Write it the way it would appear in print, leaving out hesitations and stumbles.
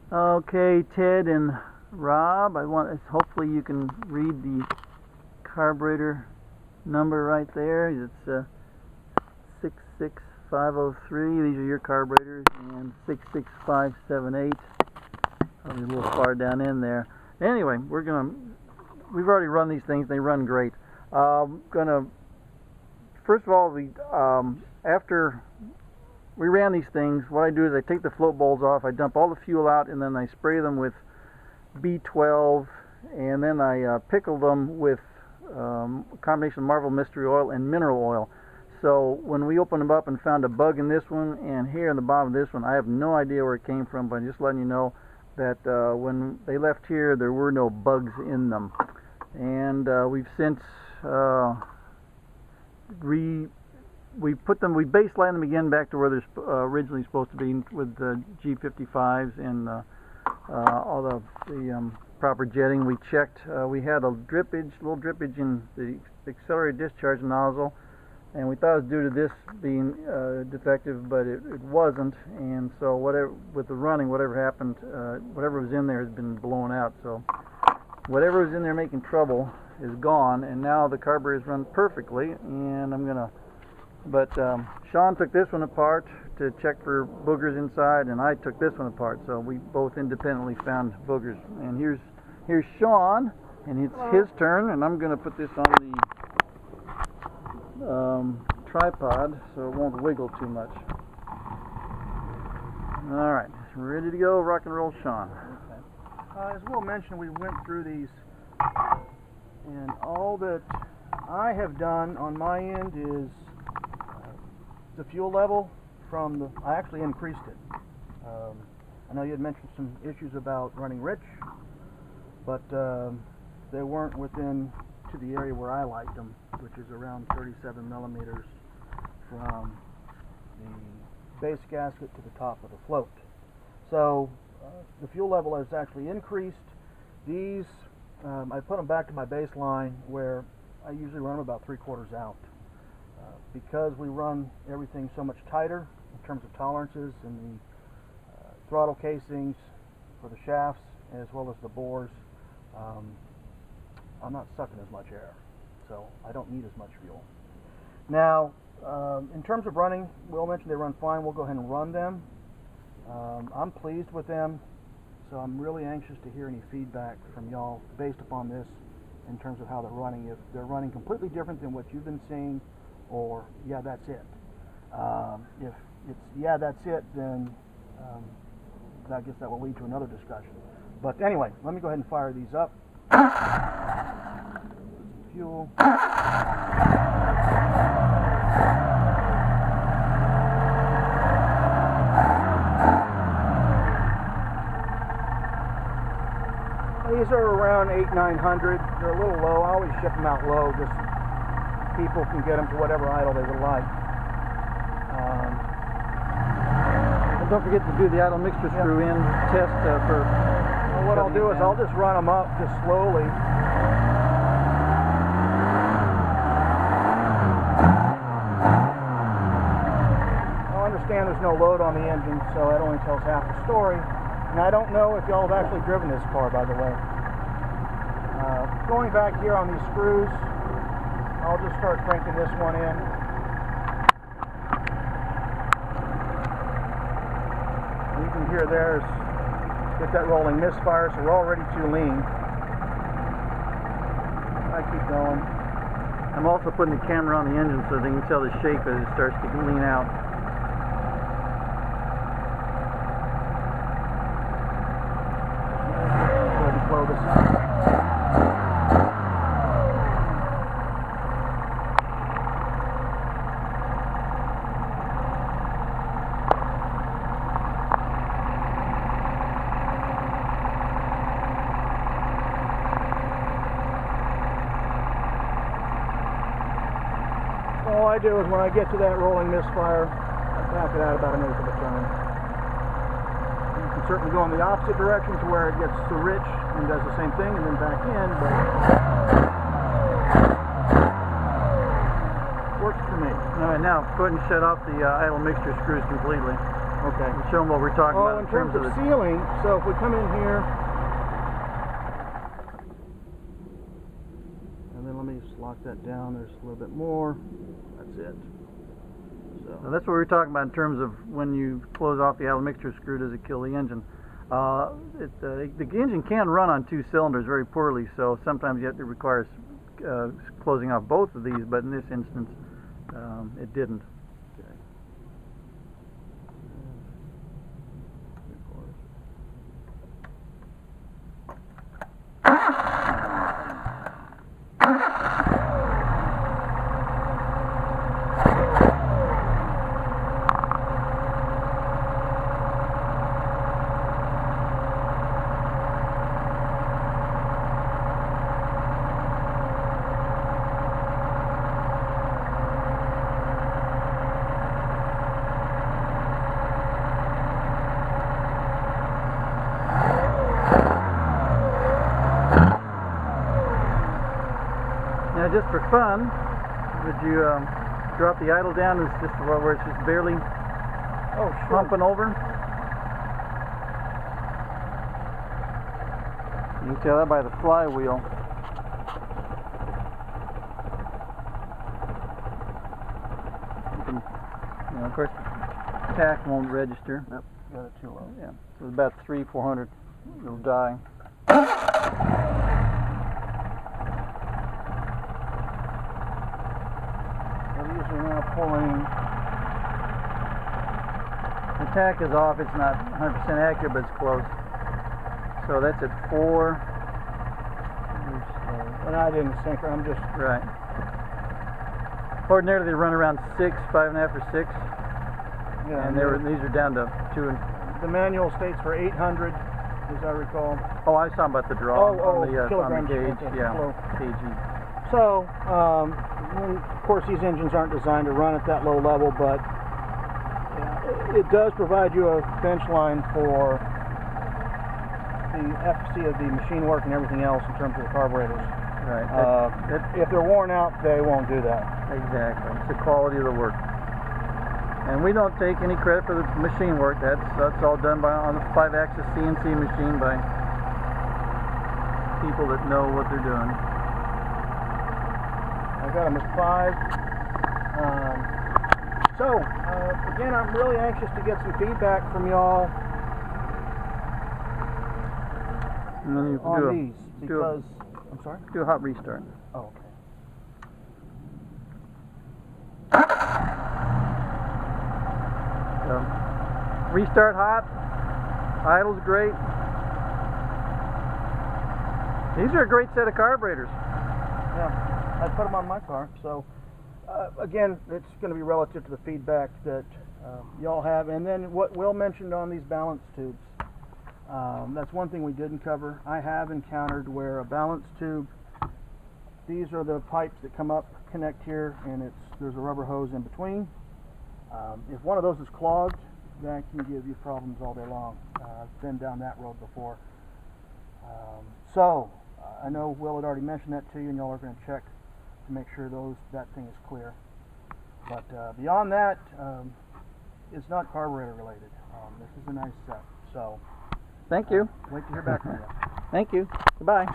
Okay, Ted and Rob, hopefully you can read the carburetor number right there. It's 66503. These are your carburetors, and 66578. Probably a little far down in there. Anyway, we've already run these things. They run great. First of all, after we ran these things, what I do is I take the float bowls off, I dump all the fuel out, and then I spray them with B12, and then I pickle them with a combination of Marvel Mystery Oil and mineral oil. So when we opened them up and found a bug in this one and here in the bottom of this one, I have no idea where it came from, but I'm just letting you know that when they left here, there were no bugs in them. And we've since we baseline them again back to where they're originally supposed to be with the G55s and all the proper jetting. We checked. We had a little drippage in the accelerated discharge nozzle, and we thought it was due to this being defective, but it wasn't. And so with the running, whatever happened, whatever was in there has been blown out. So whatever was in there making trouble is gone, and now the carburetors run perfectly. And But Sean took this one apart to check for boogers inside, and I took this one apart. So we both independently found boogers. And here's Sean, and it's his turn. And I'm going to put this on the tripod so it won't wiggle too much. All right, ready to go. Rock and roll, Sean. Okay. As Will mentioned, we went through these, and all that I have done on my end is the fuel level I actually increased it. I know you had mentioned some issues about running rich, but they weren't within to the area where I liked them, which is around 37 millimeters from the base gasket to the top of the float. So the fuel level has actually increased. These, I put them back to my baseline where I usually run them about 3/4 out. Because we run everything so much tighter in terms of tolerances and the throttle casings for the shafts as well as the bores, I'm not sucking as much air, so I don't need as much fuel. Now, in terms of running, Will mentioned they run fine. We'll go ahead and run them. I'm pleased with them, so I'm really anxious to hear any feedback from y'all based upon this in terms of how they're running. If they're running completely different than what you've been seeing, or yeah, that's it. If it's yeah, that's it, then I guess that will lead to another discussion. But anyway, let me go ahead and fire these up. Fuel. These are around 800-900. They're a little low. I always ship them out low, just people can get them to whatever idle they would like. And don't forget to do the idle mixture screw in test for. Well, what I'll do is I'll just run them up just slowly. I understand there's no load on the engine, so that only tells half the story. And I don't know if y'all have actually driven this car, by the way. Going back here on these screws, I'll just start cranking this one in. And you can hear there's get that rolling misfire, so we're already too lean. I keep going. I'm also putting the camera on the engine so they can tell the shape as it starts to lean out. Go ahead and blow this up. All I do is when I get to that rolling misfire, I back it out about 1/8 of a turn. You can certainly go in the opposite direction to where it gets so rich and does the same thing and then back in, but works for me. All right, now go ahead and shut off the idle mixture screws completely. Okay. Show them what we're talking about in terms of the sealing, so if we come in here, and then let me just lock that down. There's a little bit more. That's it. So that's what we were talking about in terms of when you close off the idle mixture screw, does it kill the engine? The engine can run on 2 cylinders very poorly, so sometimes it requires closing off both of these, but in this instance it didn't. Okay. Now, just for fun, would you drop the idle down as just where it's just barely pumping over? You can tell that by the flywheel. You can, of course, tack won't register. Yep, got it too low. Yeah, so it's about 300-400. It'll die. Now pulling. The tack is off. It's not 100% accurate, but it's close. So that's at 4. And I didn't sync her. I'm just right. Ordinarily they run around 6, 5.5 or 6. Yeah. And these are down to 2. The manual states for 800, as I recall. Oh, I was talking about the draw on the kilograms, gauge. okay, Yeah, slow. kg. So, of course, these engines aren't designed to run at that low level, but it does provide you a bench line for the efficacy of the machine work and everything else in terms of the carburetors. Right. If they're worn out, they won't do that. Exactly. It's the quality of the work. And we don't take any credit for the machine work. That's all done on the 5-axis CNC machine by people that know what they're doing. I got them at 5. Again, I'm really anxious to get some feedback from y'all on these because I'm sorry. Do a hot restart. Oh, okay. Restart hot. Idle's great. These are a great set of carburetors. Yeah, I put them on my car. So again, it's going to be relative to the feedback that y'all have, and then what Will mentioned on these balance tubes. That's one thing we didn't cover. I have encountered where a balance tube, these are the pipes that come up, connect here, and there's a rubber hose in between. If one of those is clogged, that can give you problems all day long. I've been down that road before. I know Will had already mentioned that to you, and y'all are going to check to make sure that thing is clear. But beyond that, it's not carburetor related. This is a nice set. So thank you. Wait to hear back from you. Thank you. Goodbye.